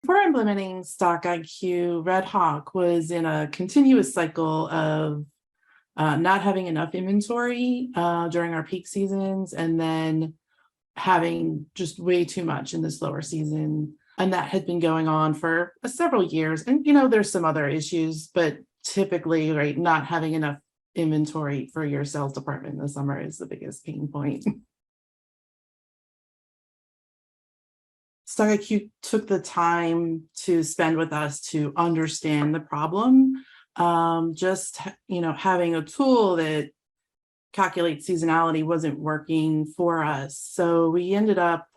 Before implementing StockIQ, Red Hawk was in a continuous cycle of not having enough inventory during our peak seasons, and then having just way too much in the slower season. And that had been going on for several years. And, there's some other issues, but typically, right, not having enough inventory for your sales department in the summer is the biggest pain point. StockIQ took the time to spend with us to understand the problem. Having a tool that calculates seasonality wasn't working for us. So we ended up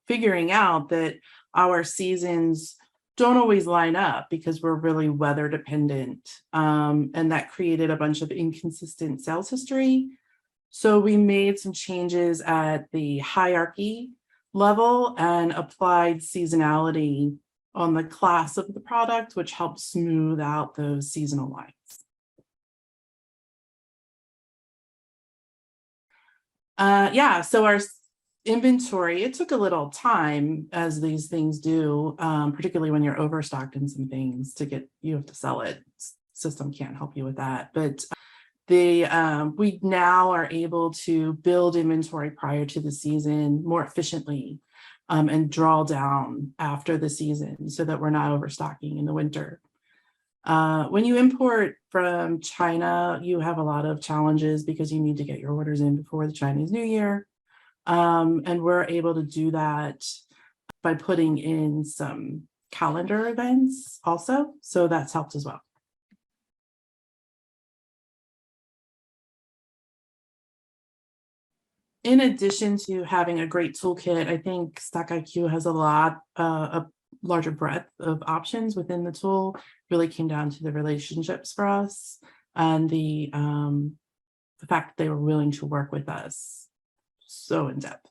figuring out that our seasons don't always line up because we're really weather dependent. And that created a bunch of inconsistent sales history. So we made some changes at the hierarchy level and applied seasonality on the class of the product, which helps smooth out those seasonal lines. So our inventory, it took a little time, as these things do, particularly when you're overstocked in some things you have to sell it. System can't help you with that. But we now are able to build inventory prior to the season more efficiently and draw down after the season so that we're not overstocking in the winter. When you import from China, you have a lot of challenges because you need to get your orders in before the Chinese New Year. And we're able to do that by putting in some calendar events also. So that's helped as well. In addition to having a great toolkit, I think StockIQ has a larger breadth of options within the tool. Really came down to the relationships for us and the fact that they were willing to work with us so in depth.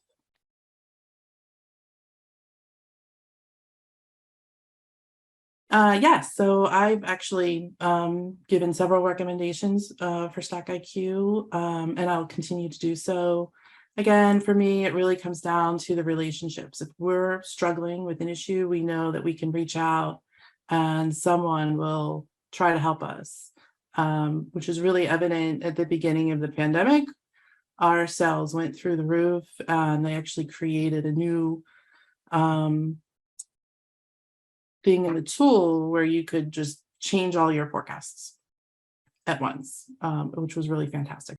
So I've actually given several recommendations for StockIQ, and I'll continue to do so. Again, for me, it really comes down to the relationships. If we're struggling with an issue, we know that we can reach out and someone will try to help us, which is really evident at the beginning of the pandemic. Our sales went through the roof, and they actually created a new thing in the tool where you could just change all your forecasts at once, which was really fantastic.